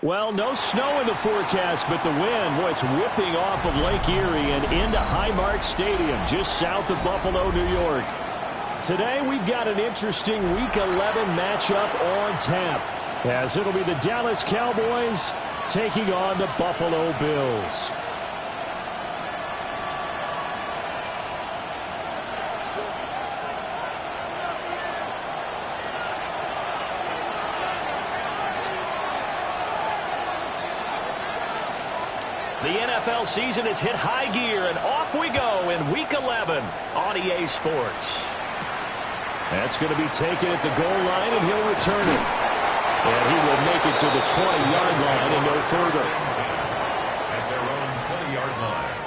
Well, no snow in the forecast, but the wind, boy, it's whipping off of Lake Erie and into Highmark Stadium, just south of Buffalo, New York. Today, we've got an interesting Week 11 matchup on tap, as it'll be the Dallas Cowboys taking on the Buffalo Bills. The NFL season has hit high gear, and off we go in Week 11 on EA Sports. That's going to be taken at the goal line, and he'll return it. And he will make it to the 20-yard line and no further. At their own 20-yard line.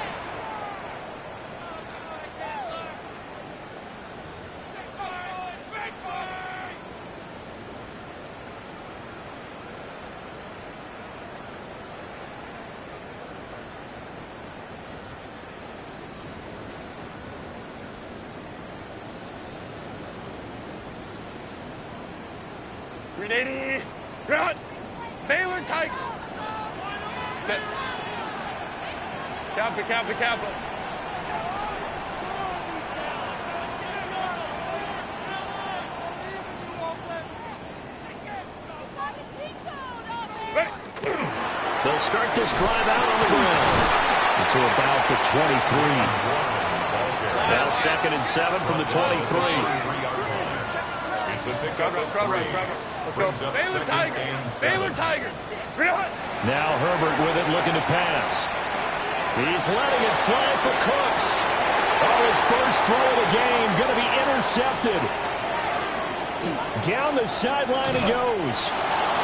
Run! Baylor Tigers! Kappa. They'll start this drive out on the ground. It's about the 23. Now 2nd and 7 from the 23. It's a pickup of 3. Let's go. Baylor Tigers. Now Herbert with it, looking to pass. He's letting it fly for Cooks. Oh, his first throw of the game going to be intercepted. Down the sideline he goes.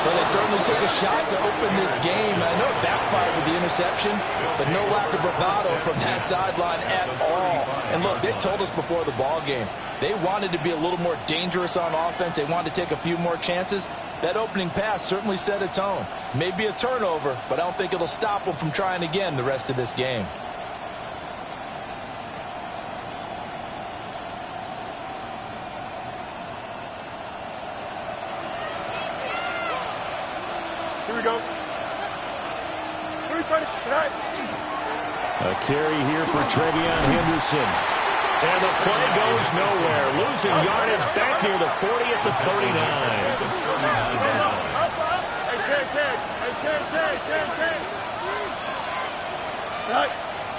Well, they certainly took a shot to open this game. I know it backfired with the interception, but no lack of bravado from that sideline at all. And look, they told us before the ball game, they wanted to be a little more dangerous on offense. They wanted to take a few more chances. That opening pass certainly set a tone. Maybe a turnover, but I don't think it'll stop them from trying again the rest of this game. Here we go. A carry here for Trevion Henderson. And the play goes nowhere. Losing yardage back near the 40 at the 39.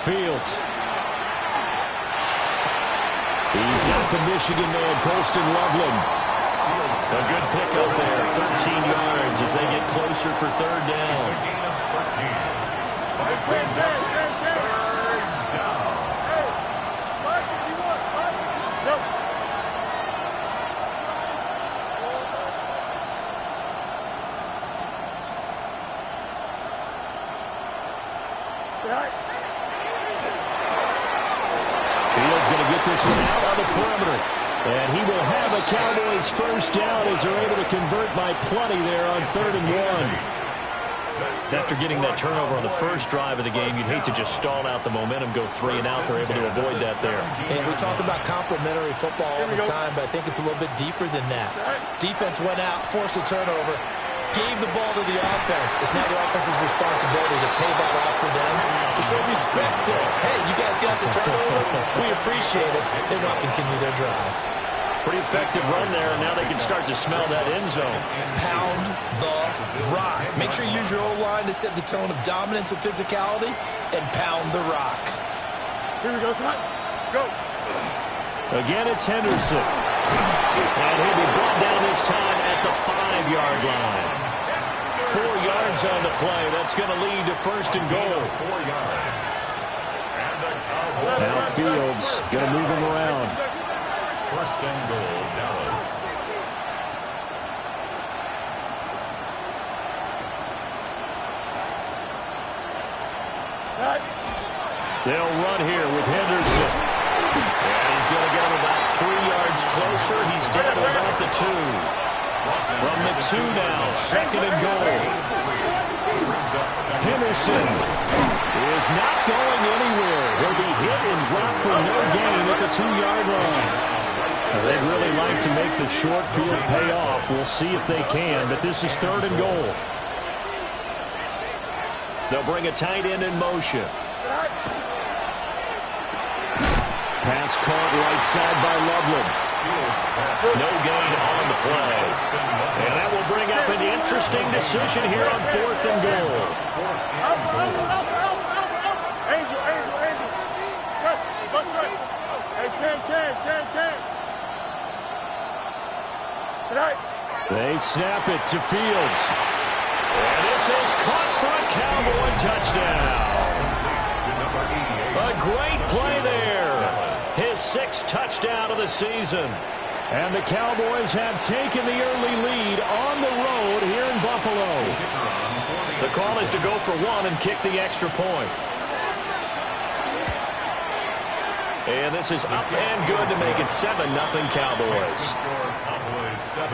Fields. He's got the Michigan man, Colston Loveland. A good pickup there, 13 yards as they get closer for 3rd down. Fields going to get this one out on the perimeter. And he will have a Cowboys first down as they're able to convert by plenty there on 3rd and 1. After getting that turnover on the first drive of the game, you'd hate to just stall out the momentum, go 3 and out. They're able to avoid that there. And we talk about complementary football all the time, but I think it's a little bit deeper than that. Defense went out, forced a turnover, gave the ball to the offense. It's now the offense's responsibility to pay that off for them, to show respect to, hey, you guys got some turnover. We appreciate it. They want to continue their drive. Pretty effective run there, and now they can start to smell that end zone. Pound the rock. Make sure you use your O-line to set the tone of dominance and physicality, and pound the rock. Here we go, son. Go. Again, it's Henderson. And he'll be brought down this time at the 5-yard line. 4 yards on the play. That's going to lead to 1st and goal. 4 yards. And Now Fields going to move him around. 1st and goal, Dallas. They'll run here with Henderson. And he's going to get him about 3 yards closer. He's down to about the 2. From the 2 now, 2nd and goal. Henderson is not going anywhere. He'll be hit and dropped for no gain at the 2-yard line. They'd really like to make the short field pay off. We'll see if they can, but this is 3rd and goal. They'll bring a tight end in motion. Pass caught right side by Loveland. No gain on the play. And that will bring up an interesting decision here on 4th and goal. Angel. Press. Buck's right. Hey, Ken. They snap it to Fields. And this is caught for a Cowboy touchdown. A great play there. His 6th touchdown of the season. And the Cowboys have taken the early lead on the road here in Buffalo. The call is to go for 1 and kick the extra point. And this is up and good to make it 7-0 Cowboys. Cowboys 7,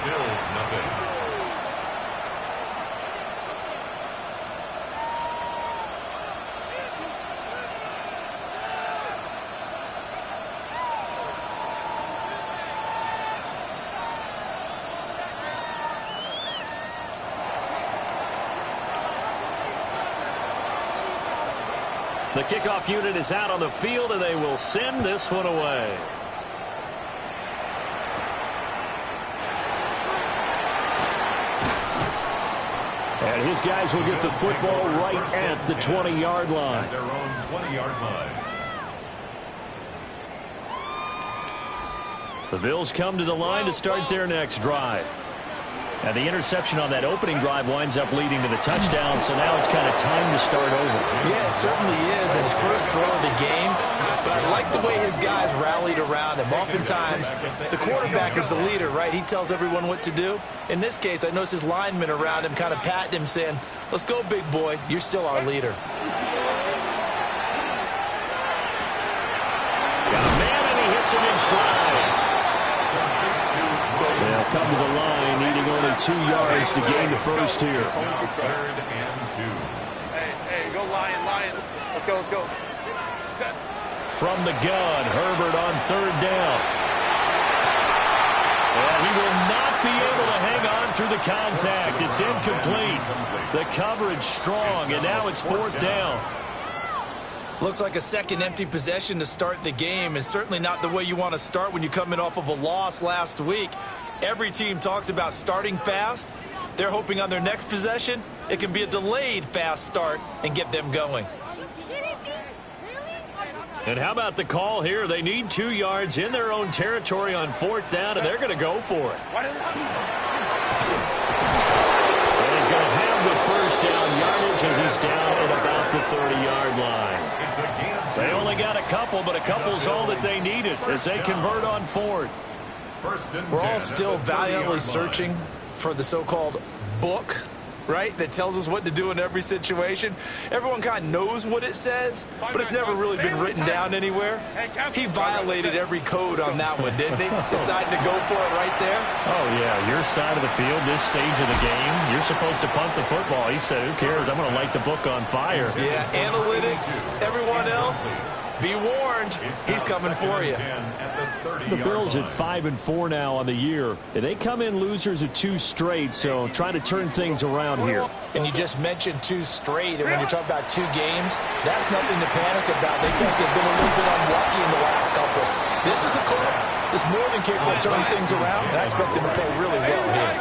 Bills nothing. The kickoff unit is out on the field, and they will send this one away. And his guys will get the football right at the 20-yard line. Their own 20-yard line. The Bills come to the line to start their next drive. And the interception on that opening drive winds up leading to the touchdown, so now it's kind of time to start over. Yeah, it certainly is, and his first throw of the game. But I like the way his guys rallied around him. Oftentimes, the quarterback is the leader, right? He tells everyone what to do. In this case, I noticed his linemen around him kind of patting him, saying, "Let's go, big boy. You're still our leader." Got a man, and he hits him in stride. They'll come to the line, needing only 2 yards to gain the first here. 3rd and 2. Hey, go Lion. Let's go. Set. From the gun, Herbert on 3rd down. And he will not be able to hang on through the contact. It's incomplete. The coverage strong, and now it's 4th down. Looks like a second empty possession to start the game, and certainly not the way you want to start when you're coming off of a loss last week. Every team talks about starting fast. They're hoping on their next possession, it can be a delayed fast start and get them going. And how about the call here? They need 2 yards in their own territory on 4th down, and they're going to go for it. And he's going to have the first down yardage as he's down at about the 30-yard line. They only got a couple, but a couple's all that they needed as they convert on 4th. We're all still valiantly searching for the so-called book, right, that tells us what to do in every situation. Everyone kind of knows what it says, but it's never really been written down anywhere. He violated every code on that one, didn't he? Decided to go for it right there. Oh, yeah, your side of the field, this stage of the game, you're supposed to punt the football. He said, who cares? I'm going to light the book on fire. Yeah, analytics, everyone else, be warned, he's coming for you. The Bills at 5-4 now on the year. They come in losers of 2 straight, so trying to turn things around here. And you just mentioned 2 straight, and when you're talking about 2 games, that's nothing to panic about. They think they've been a little bit unlucky in the last couple. This is a club that's more than capable of turning things around, and I expect them to play really well here.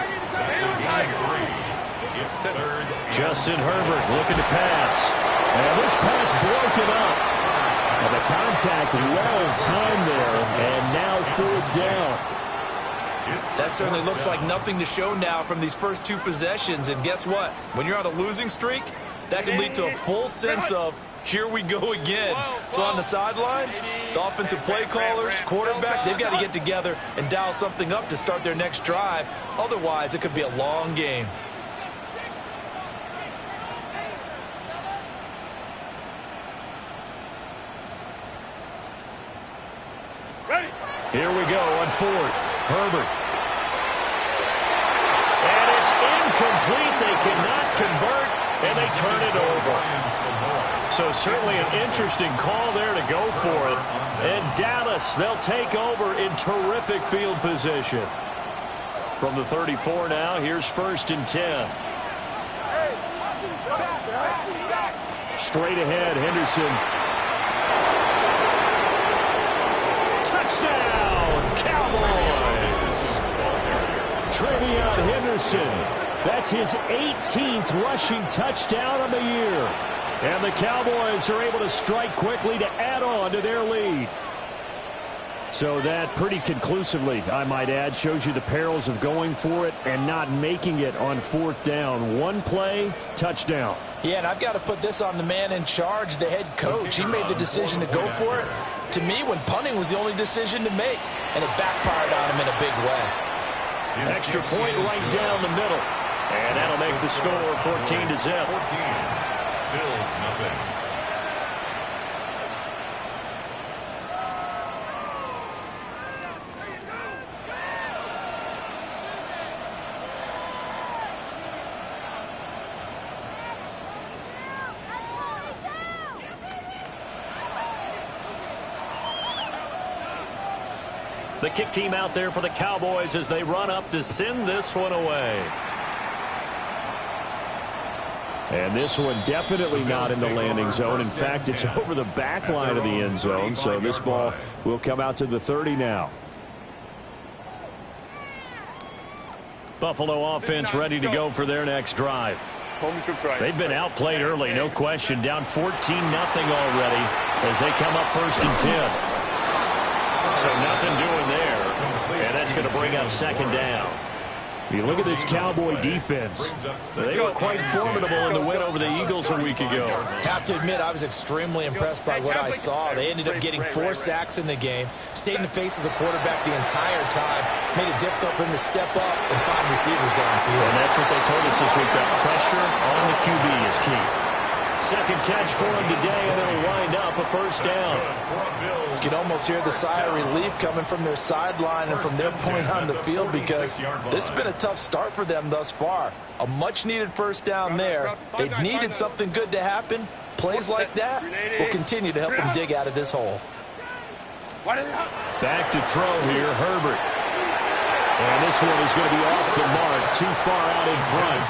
Justin Herbert looking to pass. And this pass broken up. And the contact well timed there, and now 4th down. That certainly looks like nothing to show now from these first 2 possessions. And guess what? When you're on a losing streak, that can lead to a full sense of, here we go again. So on the sidelines, the offensive play callers, quarterback, they've got to get together and dial something up to start their next drive. Otherwise, it could be a long game. Here we go on fourth. Herbert. And it's incomplete. They cannot convert, and they turn it over. So certainly an interesting call there to go for it. And Dallas, they'll take over in terrific field position. From the 34 now, here's 1st and 10. Straight ahead, Henderson. Touchdown, Cowboys! Travion Henderson. That's his 18th rushing touchdown of the year. And the Cowboys are able to strike quickly to add on to their lead. So that pretty conclusively, I might add, shows you the perils of going for it and not making it on 4th down. One play, touchdown. Yeah, and I've got to put this on the man in charge, the head coach. He made the decision to go for it. To me, when punting was the only decision to make, and it backfired on him in a big way. Extra point right down the middle. And that'll make the score 14-0. 14. Bills nothing. The kick team out there for the Cowboys as they run up to send this one away. And this one definitely not in the landing zone. In fact, it's over the back line of the end zone. So this ball will come out to the 30 now. Buffalo offense ready to go for their next drive. They've been outplayed early, no question. Down 14-0 already as they come up 1st and 10. So nothing doing there. And that's going to bring up 2nd down. You look at this Cowboy defense. They were quite formidable in the win over the Eagles a week ago. Have to admit, I was extremely impressed by what I saw. They ended up getting 4 sacks in the game, stayed in the face of the quarterback the entire time, made it difficult for him to step up and find receivers downfield. And that's what they told us this week. That pressure on the QB is key. Second catch for him today, and it'll wind up a 1st down. You can almost hear the sigh of relief coming from their sideline and from their point on the field, because this has been a tough start for them thus far. A much-needed 1st down there. They needed something good to happen. Plays like that will continue to help them dig out of this hole. Back to throw here, Herbert. And this one is going to be off the mark, too far out in front.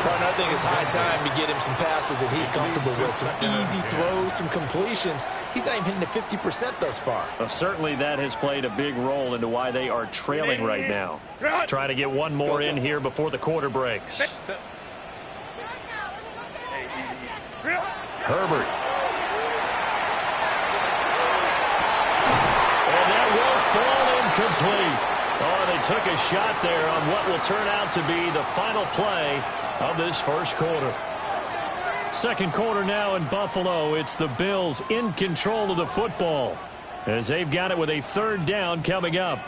Well, I think it's high time to get him some passes that he's comfortable with. Some easy throws, some completions. He's not even hitting the 50% thus far. Well, certainly that has played a big role into why they are trailing right now. Try to get one more in here before the quarter breaks. Herbert. And that will fall incomplete. Oh, they took a shot there on what will turn out to be the final play of this 1st quarter. 2nd quarter now in Buffalo. It's the Bills in control of the football as they've got it with a 3rd down coming up.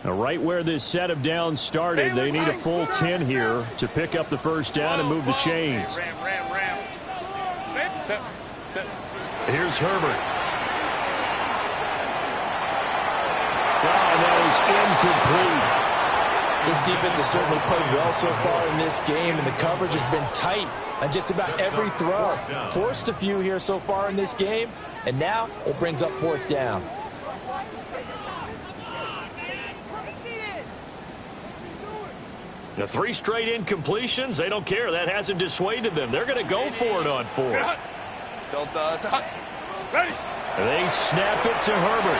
Now, right where this set of downs started, they need a full 10 here to pick up the 1st down and move the chains. Here's Herbert. And that is incomplete. This defense has certainly played well so far in this game, and the coverage has been tight on just about every throw. Forced a few here so far in this game, and now it brings up 4th down. The 3 straight incompletions, they don't care. That hasn't dissuaded them. They're going to go for it on 4th. They snap it to Herbert.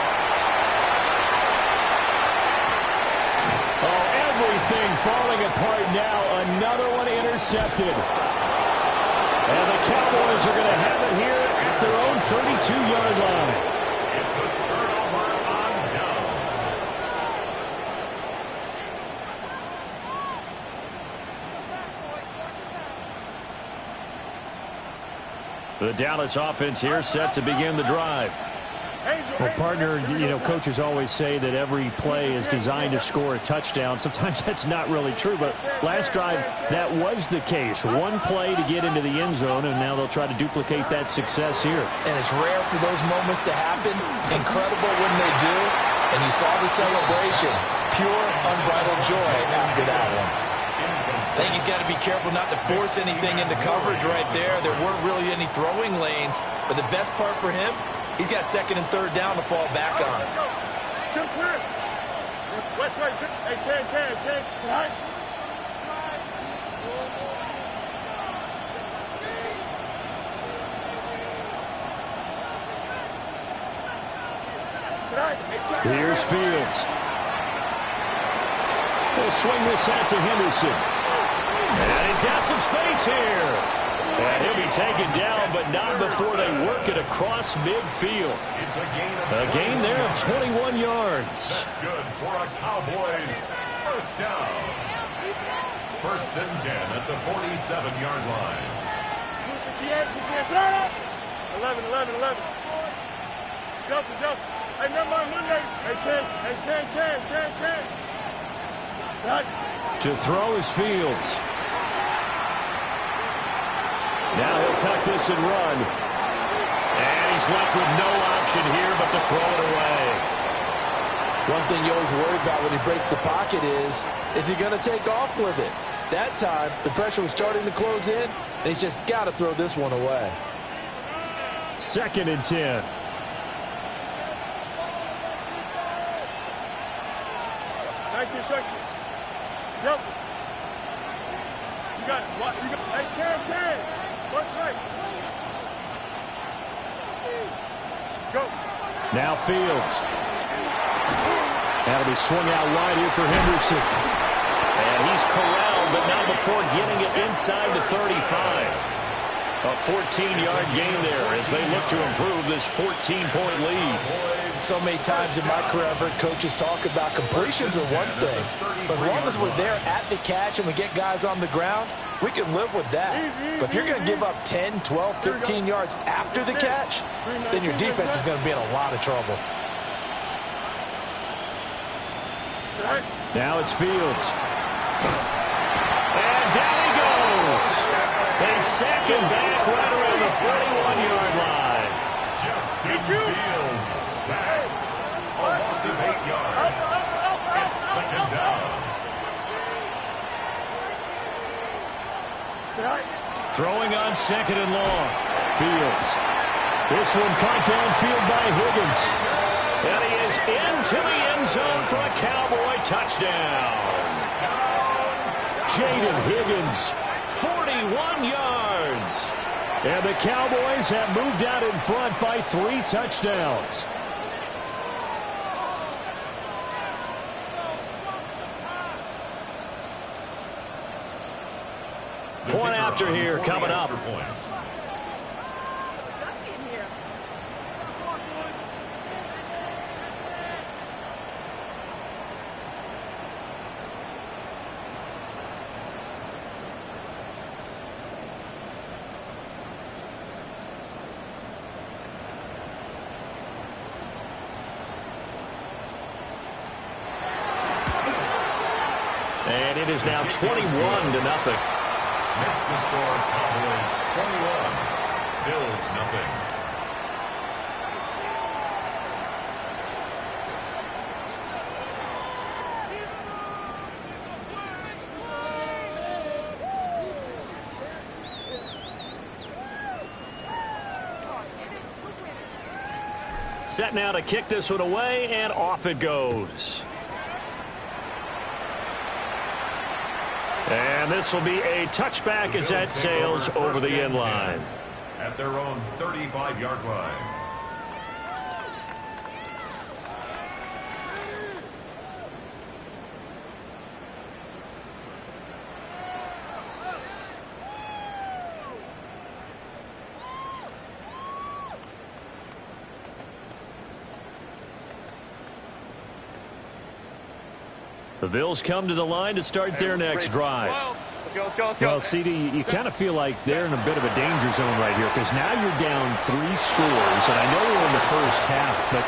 Oh, everything falling apart now. Another one intercepted. And the Cowboys are going to have it here at their own 32-yard line. It's a turnover on downs. The Dallas offense here set to begin the drive. Well, partner, you know, coaches always say that every play is designed to score a touchdown. Sometimes that's not really true, but last drive, that was the case. One play to get into the end zone, and now they'll try to duplicate that success here. And it's rare for those moments to happen. Incredible when they do. And you saw the celebration. Pure, unbridled joy after that one. I think he's got to be careful not to force anything into coverage right there. There weren't really any throwing lanes, but the best part for him, he's got second and third down to fall back on. Jim clear. West right. Hey, Ken. Right. Here's Fields. He'll swing this out to Henderson. And he's got some space here. And he'll be taken down, but not before they work it across midfield. It's a gain there of 21 yards. That's good for a Cowboys first down. First and 10 at the 47-yard line. 11. Justin. Hey, never mind Monday. Hey, Ken. Right. To throw is Fields. Now he'll tuck this and run. And he's left with no option here but to throw it away. One thing you always worry about when he breaks the pocket is he going to take off with it? That time, the pressure was starting to close in, and he's just got to throw this one away. Second and 10. Nice instruction. Delta. You got what? Hey, Ken. Watch right. Go. Now Fields. That'll be swung out wide here for Henderson. And he's corralled, but not before getting it inside the 35. A 14-yard gain there as they look to improve this 14-point lead. So many times in my career, I've heard coaches talk about completions are one thing. But as long as we're there at the catch and we get guys on the ground, we can live with that. But if you're going to give up 10, 12, 15 yards after the catch, then your defense is going to be in a lot of trouble. Now it's Fields. And down he goes. They sack him back right around the 41-yard line. Justin Fields sacked. A loss of 8 yards. It's second down. Throwing on second and long. Fields. This one caught downfield by Higgins. And he is into the end zone for a Cowboy touchdown. Jaden Higgins, 41 yards. And the Cowboys have moved out in front by 3 touchdowns. Point after here coming up. And it is now 21-0. Makes the score Cowboys 21, Bills nothing. Set now to kick this one away, and off it goes. And this will be a touchback as that sails over the end line. At their own 35-yard line. The Bills come to the line to start their next drive. Well, CD, you kind of feel like they're in a bit of a danger zone right here because now you're down 3 scores, and I know we're in the first half, but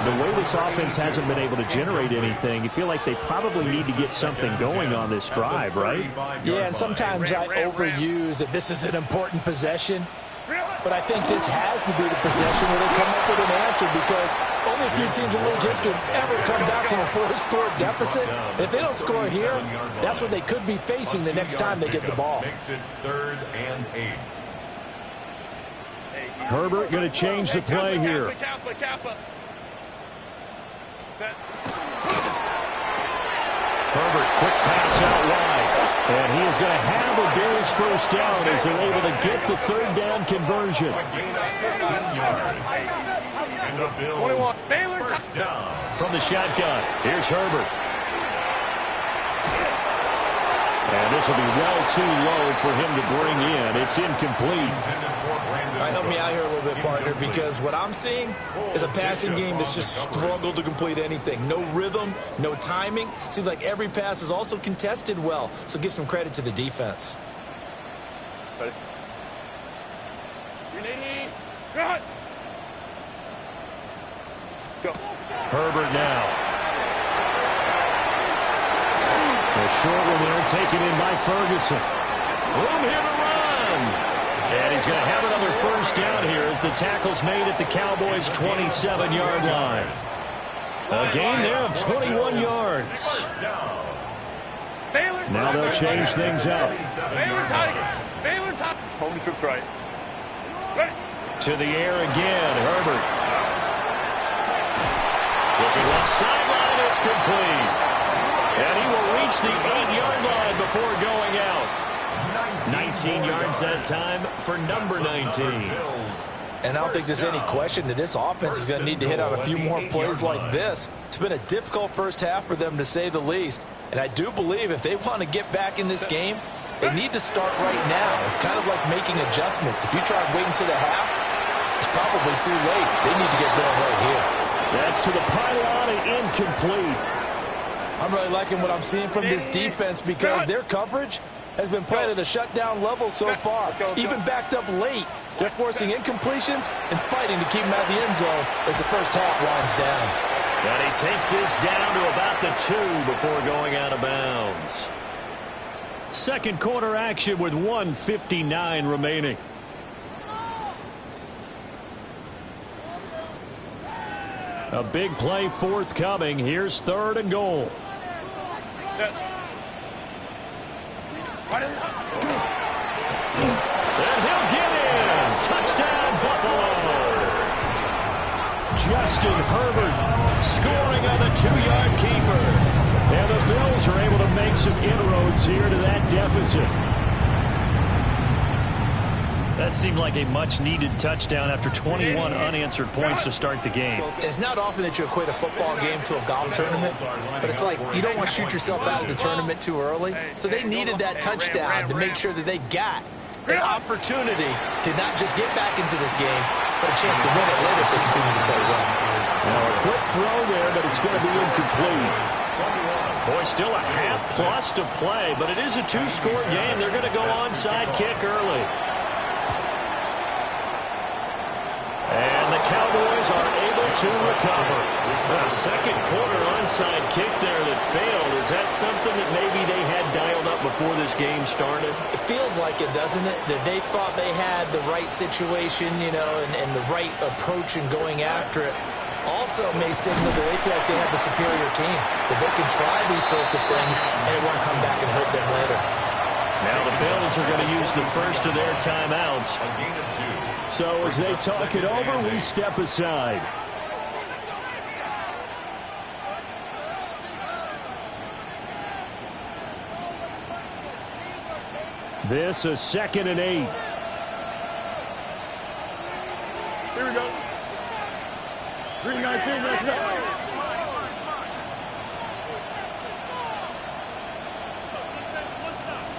the way this offense hasn't been able to generate anything, you feel like they probably need to get something going on this drive, right? Yeah, and sometimes I overuse that this is an important possession. But I think this has to be the possession where they come up with an answer because only a few teams in league history have ever come back from a 4-score deficit. If they don't score here, that's what they could be facing the next time they get the ball. Makes it 3rd and 8. Herbert going to change the play here. Herbert, quick pass out wide. And he is going to have a Bills first down as they're able to get the 3rd down conversion. A gain of 15 yards. And the Bills first down. From the shotgun, here's Herbert. And this will be well too low for him to bring in. It's incomplete. All right, help me out here a little bit, partner, because what I'm seeing is a passing game that's just struggled to complete anything. No rhythm, no timing. Seems like every pass is also contested well, so give some credit to the defense. Ready? Go. Herbert now. A short one there, taken in by Ferguson. Room here to run. And he's going to have another first down here as the tackle's made at the Cowboys' 27-yard line. A gain there of 21 yards. Now they'll change things up. Home trips right. Ready. To the air again, Herbert. Looking left sideline, it's complete. And he will reach the 8-yard line before going out. 19 yards that time for number 19. And I don't think there's any question that this offense is going to need to hit on a few more plays like this. It's been a difficult first half for them, to say the least. And I do believe if they want to get back in this game, they need to start right now. It's kind of like making adjustments. If you try waiting to the half, it's probably too late. They need to get going right here. That's to the pylon and incomplete. I'm really liking what I'm seeing from this defense because their coverage has been played at a shutdown level so far. Even backed up late, they're forcing incompletions and fighting to keep them out of the end zone as the first half winds down. And he takes this down to about the 2 before going out of bounds. Second quarter action with 1:59 remaining. A big play forthcoming. Here's 3rd and goal. And he'll get in. Touchdown, Buffalo. Justin Herbert scoring on the 2-yard keeper. And the Bills are able to make some inroads here to that deficit. That seemed like a much-needed touchdown after 21 unanswered points to start the game. It's not often that you equate a football game to a golf tournament, but it's like you don't want to shoot yourself out of the tournament too early. So they needed that touchdown to make sure that they got an opportunity to not just get back into this game, but a chance to win it later if they continue to play well. Now a quick throw there, but it's going to be incomplete. Boy, still a half-plus to play, but it is a 2-score game. They're going to go onside kick early. And the Cowboys are able to recover. A second quarter onside kick there that failed. Is that something that maybe they had dialed up before this game started? It feels like it, doesn't it? That they thought they had the right situation, you know, and the right approach in going after it. Also may signal that they feel like they have the superior team, that they can try these sorts of things and it won't come back and hurt them later. Now the Bills are going to use the first of their timeouts. A gain of 2. So as they talk it over, we step aside. This is 2nd and 8. Here we go. 3:19, let's go.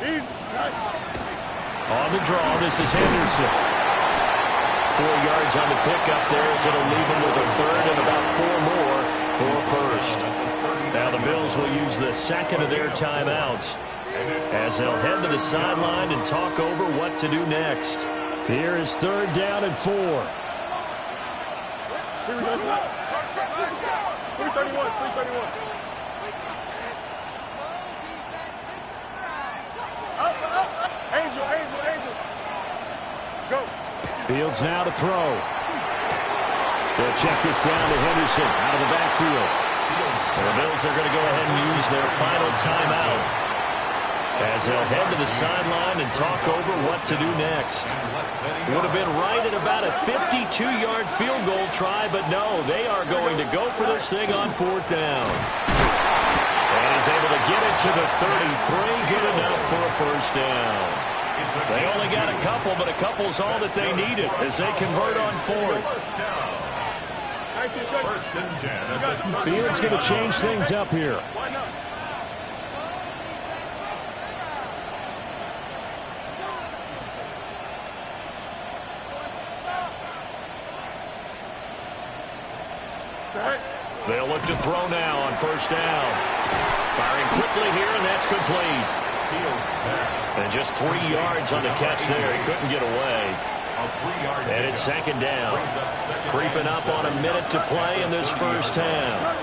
Easy. On the draw, this is Henderson. 4 yards on the pickup there as it'll leave him with a 3rd and about 4 more for a first. Now the Bills will use the second of their timeouts. as they'll head to the sideline and talk over what to do next. Here is 3rd down and 4. Here we go. 331. 331. Angel. Go. Fields now to throw. They'll check this down to Henderson out of the backfield. The Bills are going to go ahead and use their final timeout as they'll head to the sideline and talk over what to do next. Would have been right at about a 52-yard field goal try, but no, they are going to go for this thing on 4th down. And he's able to get it to the 33, good enough for a 1st down. They only got a couple, but a couple's all that they needed as they convert on 4th. Fields going to change things up here. They'll look to throw now on 1st down. Firing quickly here, and that's complete. And just 3 yards on the catch there. He couldn't get away. And it's 2nd down. Creeping up on a minute to play in this 1st half.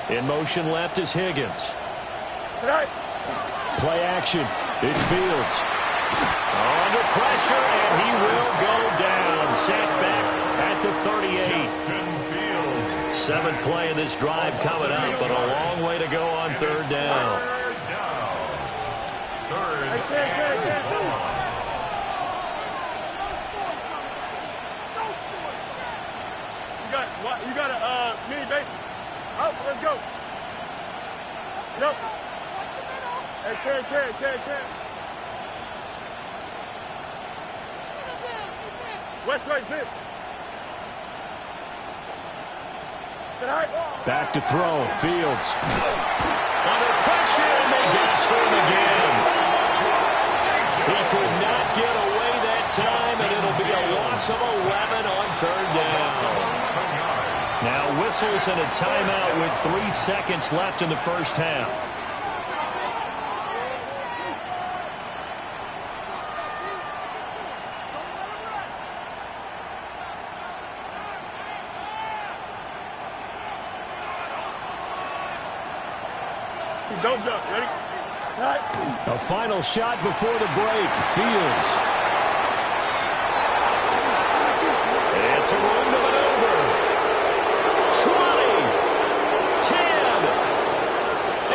In motion left is Higgins. Play action. It's Fields. Under pressure, and he will go down. Sacked back at the 38. 7th play in this drive coming up, but a long way to go on 3rd down. You got a mini base. Oh, let's go. Nope. Hey, carry. West right, zip. Back to throw. Fields. Under pressure, and they get to him again. He could not get away that time, and it'll be a loss of 11 on 3rd down. Now whistles and a timeout with 3 seconds left in the 1st half. Don't jump. Ready? A final shot before the break. Fields. It's a room to maneuver. 20. 10.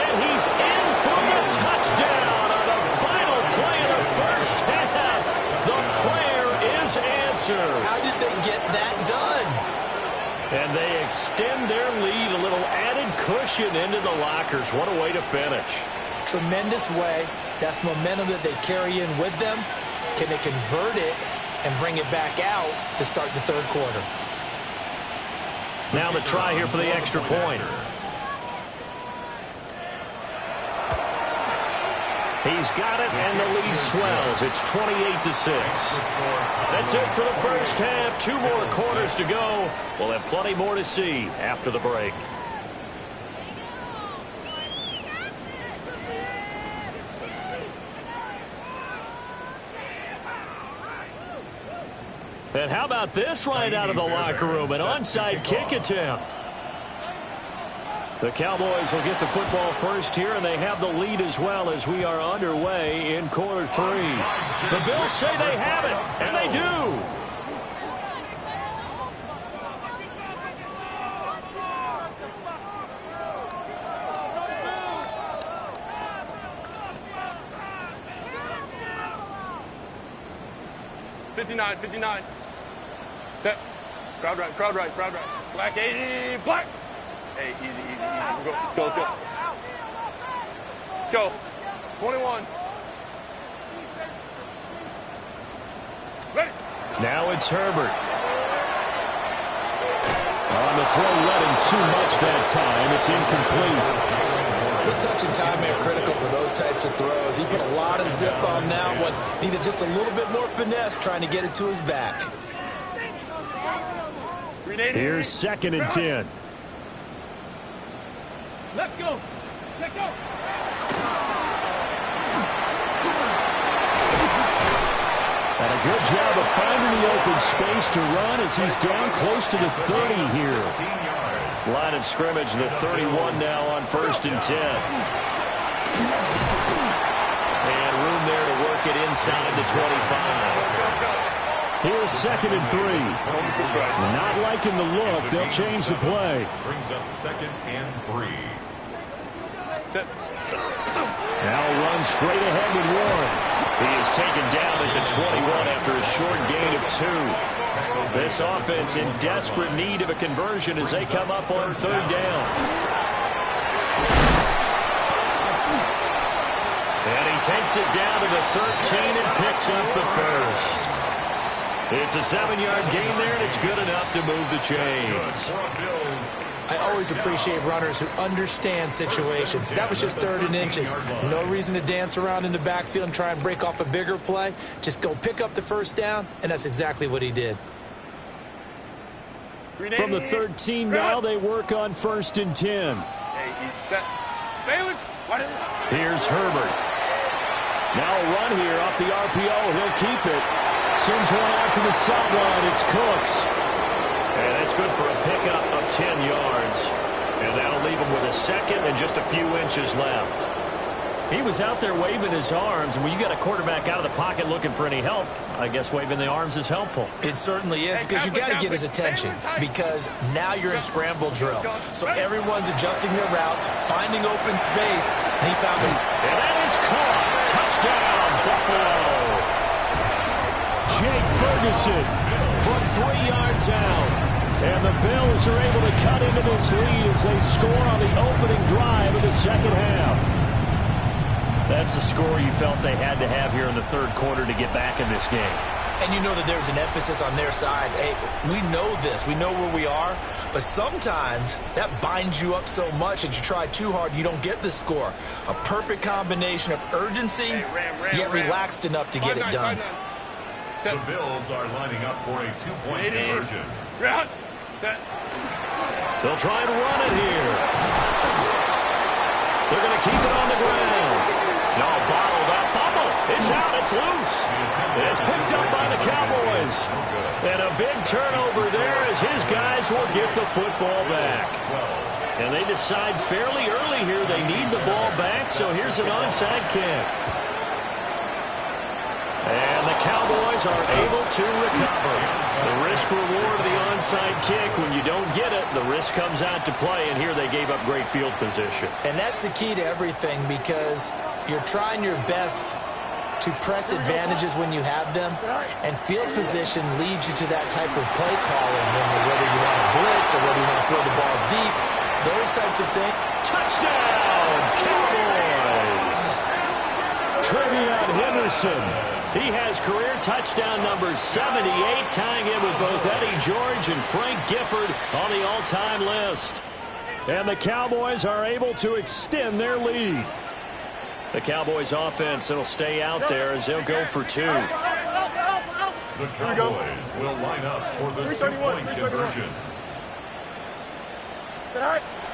And he's in for the touchdown on the final play of the 1st half. The prayer is answered. How did they get that done? And they extend their lead, a little added cushion into the lockers. What a way to finish. Tremendous way. That's momentum that they carry in with them. Can they convert it and bring it back out to start the 3rd quarter? Now the try here for the extra point. He's got it, and the lead swells. It's 28-6. That's it for the 1st half. 2 more quarters to go. We'll have plenty more to see after the break. And how about this right out of the locker room? An onside kick attempt. The Cowboys will get the football first here, and they have the lead as well as we are underway in quarter 3. The Bills say they have it, and they do. '59. Set. Crowd right. Black 80. Black. Hey, easy. Go, let's go. Let's go. 21. Ready. Now it's Herbert. On the throw, letting too much that time. It's incomplete. But touch and timing are critical for those types of throws. He put a lot of zip on that one. Needed just a little bit more finesse trying to get it to his back. Here's 2nd and 10. Let's go. Let's go. And a good job of finding the open space to run as he's down close to the 30 here. Line of scrimmage, the 31 now on 1st and 10. And room there to work it inside the 25. Here's 2nd and 3. Not liking the look. They'll change the play. Brings up 2nd and 3. Now run straight ahead with Warren. He is taken down at the 21 after a short gain of 2. This offense in desperate need of a conversion as they come up on 3rd down. And he takes it down to the 13 and picks up the first. It's a 7-yard gain there, and it's good enough to move the chains. I always appreciate runners who understand situations. That was just 3rd and inches. No reason to dance around in the backfield and try and break off a bigger play. Just go pick up the 1st down, and that's exactly what he did. From the 13 now, they work on 1st and 10. Here's Herbert. Now a run here off the RPO. He'll keep it. Sends one out to the sideline. It's Cooks. And that's good for a pickup of 10 yards. And that'll leave him with a 2nd and just a few inches left. He was out there waving his arms, and when you got a quarterback out of the pocket looking for any help, I guess waving the arms is helpful. It certainly is, because you got to get his attention, because now you're in scramble drill. So everyone's adjusting their routes, finding open space, and he found it. And that is caught. Touchdown, Buffalo. Jake Ferguson from 3 yards out. And the Bills are able to cut into this lead as they score on the opening drive of the 2nd half. That's a score you felt they had to have here in the 3rd quarter to get back in this game. And you know that there's an emphasis on their side. Hey, we know this. We know where we are. But sometimes that binds you up so much that you try too hard, you don't get the score. A perfect combination of urgency, yet relaxed enough to get it done. The Bills are lining up for a 2-point conversion. They'll try and run it here. They're going to keep it on the ground. No, bottled up. Fumble. It's out. It's loose. It's picked up by the Cowboys. And a big turnover there as his guys will get the football back. And they decide fairly early here they need the ball back, so here's an onside kick. And the Cowboys are able to recover. The risk-reward of the onside kick, when you don't get it, the risk comes out to play, and here they gave up great field position. And that's the key to everything, because you're trying your best to press advantages when you have them, and field position leads you to that type of play calling, whether you want to blitz or whether you want to throw the ball deep, those types of things. Touchdown, Cowboys! Trevion Henderson. He has career touchdown number 78, tying in with both Eddie George and Frank Gifford on the all-time list. And the Cowboys are able to extend their lead. The Cowboys offense will stay out there as they'll go for 2. The Cowboys will line up for the 2-point conversion.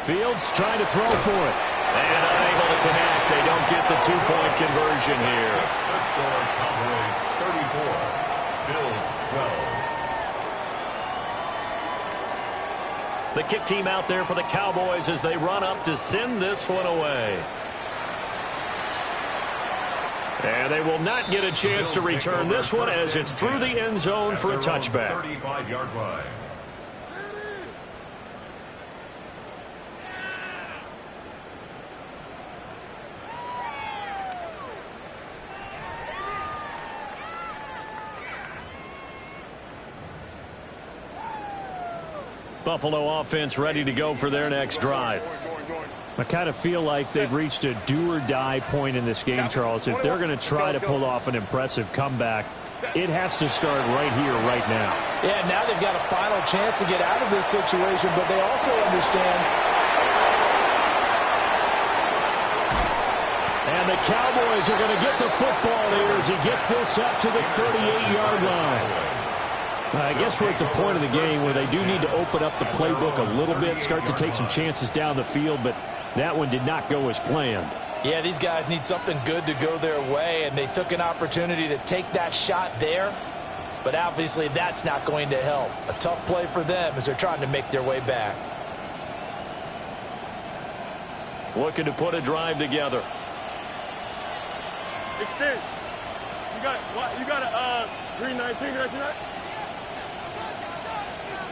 Fields trying to throw for it. And unable to connect. They don't get the 2-point conversion here. That's the score. Cowboys 34, Bills 12. The kick team out there for the Cowboys as they run up to send this one away. And they will not get a chance to return this one as it's through the end zone for a touchback. 35-yard line. Buffalo offense ready to go for their next drive. I kind of feel like they've reached a do-or-die point in this game, Charles. If they're going to try to pull off an impressive comeback, it has to start right here, right now. Yeah, now they've got a final chance to get out of this situation, but they also understand And the Cowboys are going to get the football here as he gets this up to the 38-yard line. I guess we're at the point of the game where they do need to open up the playbook a little bit, start to take some chances down the field, but that one did not go as planned. Yeah, these guys need something good to go their way, and they took an opportunity to take that shot there, but obviously that's not going to help. A tough play for them as they're trying to make their way back. Looking to put a drive together. Extend. You got a green 19, can I see that?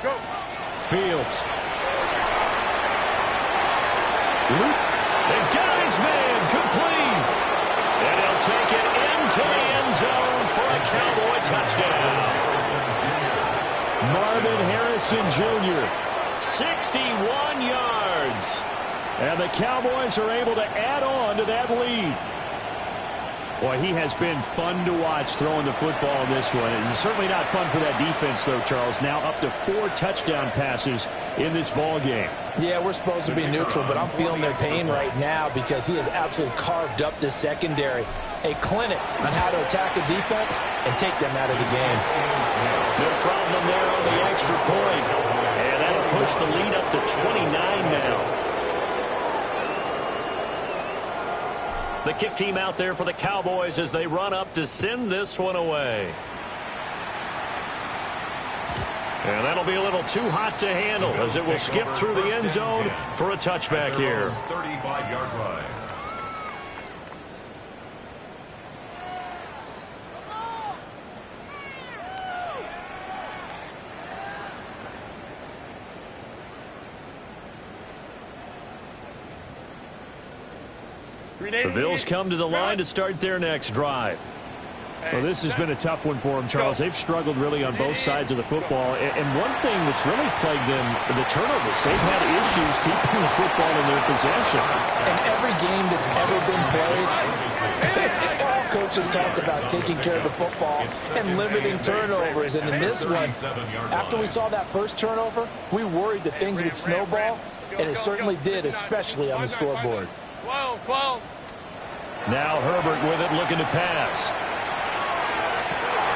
Go. Fields. They've got his man complete. And he'll take it into the end zone for a Cowboy touchdown. Marvin Harrison Jr., 61 yards. And the Cowboys are able to add on to that lead. Boy, he has been fun to watch throwing the football in this one. It's certainly not fun for that defense, though, Charles. Now up to 4 touchdown passes in this ball game. Yeah, we're supposed to be neutral, but I'm feeling their pain right now because he has absolutely carved up this secondary. A clinic on how to attack a defense and take them out of the game. No problem there on the extra point. And that'll push the lead up to 29 now. The kick team out there for the Cowboys as they run up to send this one away. And that'll be a little too hot to handle as it will skip through the end zone for a touchback here. 35-yard line. The Bills come to the line to start their next drive. Well, this has been a tough one for them, Charles. They've struggled really on both sides of the football. And one thing that's really plagued them, the turnovers. They've had issues keeping the football in their possession. In every game that's ever been played, all coaches talk about taking care of the football and limiting turnovers. And in this one, after we saw that first turnover, we worried that things would snowball, and it certainly did, especially on the scoreboard. 12. Now Herbert with it, looking to pass.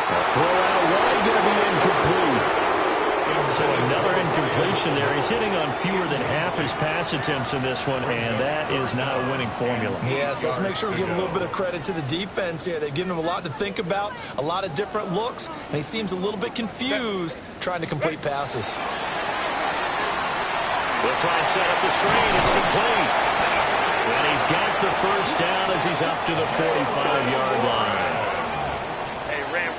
A throw out wide, going to be incomplete. So another incompletion there. He's hitting on fewer than half his pass attempts in this one, and that is not a winning formula. Yes, let's make sure we give a little bit of credit to the defense here. They've given him a lot to think about, a lot of different looks, and he seems a little bit confused trying to complete passes. They'll try and set up the screen. It's complete. And he's got the first down as he's up to the 45-yard line. Hey, Ram.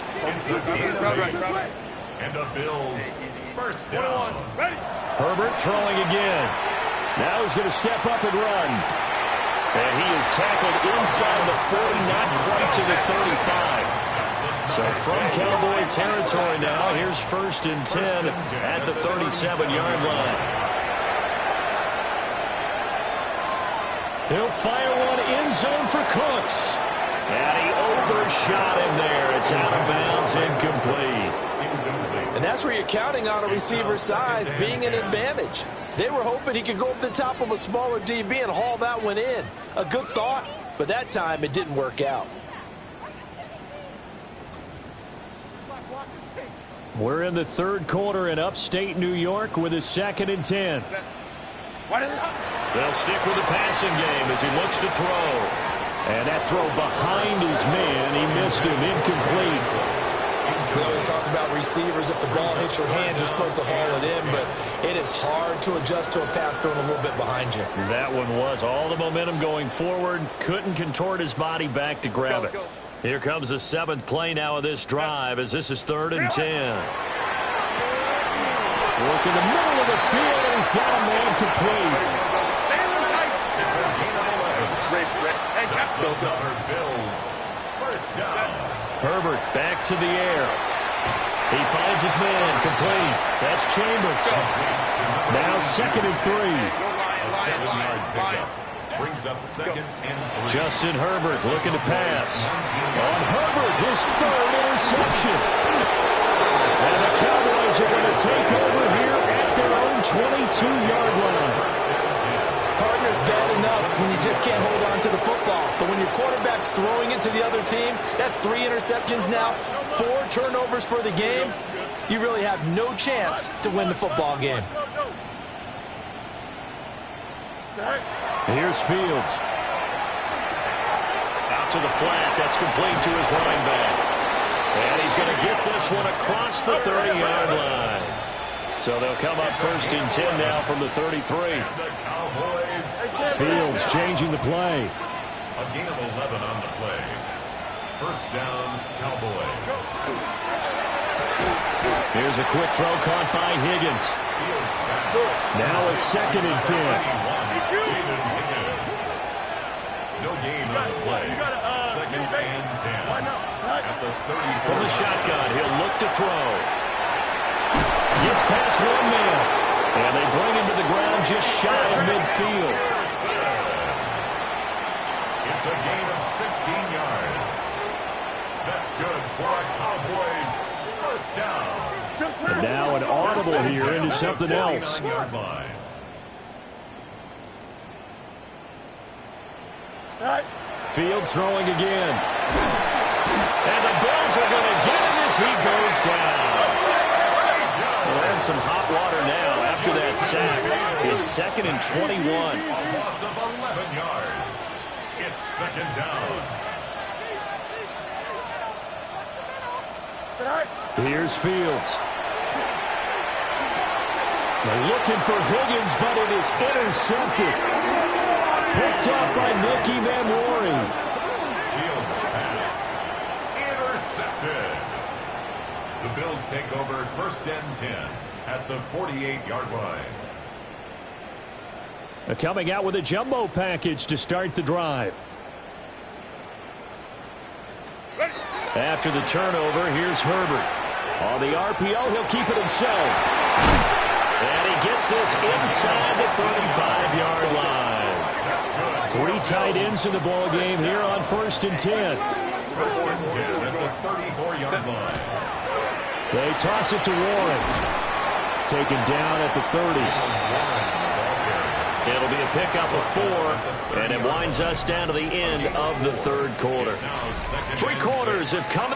And the Bills first down. Ready. Herbert throwing again. Now he's going to step up and run. And he is tackled inside the 40, not quite to the 35. So from Cowboy territory now, here's 1st and 10 at the 37-yard line. He'll fire one end zone for Cooks. And he overshot him there. It's out of bounds, incomplete. And that's where you're counting on a receiver's size being an advantage. They were hoping he could go over the top of a smaller DB and haul that one in. A good thought, but that time it didn't work out. We're in the third quarter in upstate New York with a 2nd and 10. They'll stick with the passing game as he looks to throw. And that throw behind his man, he missed him, incomplete. We always talk about receivers. If the ball hits your hand, you're supposed to haul it in, but it is hard to adjust to a pass thrown a little bit behind you. That one was all the momentum going forward. Couldn't contort his body back to grab it. Here comes the 7th play now of this drive as this is 3rd and 10. Work in the middle of the field, and he's got a man complete. It's a gain of 11. That's the Bills first down. Herbert back to the air. He finds his man complete. That's Chambers. Now 2nd and 3. A 7-yard pickup brings up 2nd and 3. Justin Herbert looking to pass. On Herbert, his 3rd interception. And the Cowboys are going to take over here at their own 22-yard line. Pardon turnover's bad enough when you just can't hold on to the football. But when your quarterback's throwing it to the other team, that's 3 interceptions now, 4 turnovers for the game. You really have no chance to win the football game. Here's Fields. Out to the flat. That's complete to his running back. And he's going to get this one across the 30-yard line. So they'll come up 1st and 10 now from the 33. Fields changing the play. A gain of 11 on the play. 1st down, Cowboys. Here's a quick throw caught by Higgins. Now a 2nd and 10. No gain on the play. 2nd and 10. At the 30. From the shotgun, he'll look to throw. Gets past one man. And they bring him to the ground just shy of midfield. It's a gain of 16 yards. That's good for a Cowboys 1st down. And now an audible here into something else. Fields throwing again. And the Bills are going to get him as he goes down. Well, and some hot water now after that sack. It's 2nd and 21. A loss of 11 yards. It's 2nd down. Here's Fields. They're looking for Higgins, but it is intercepted. Picked up by Nicky Manwari. Fields pass. Intercepted. The Bills take over 1st and 10 at the 48-yard line. Coming out with a jumbo package to start the drive. After the turnover, here's Herbert. On the RPO, he'll keep it himself. And he gets this inside the 35-yard line. 3 tight ends in the ball game here on 1st and 10. 1st and 10 at the 34-yard line. They toss it to Warren. Taken down at the 30. It'll be a pickup of 4, and it winds us down to the end of the 3rd quarter. 3 quarters have come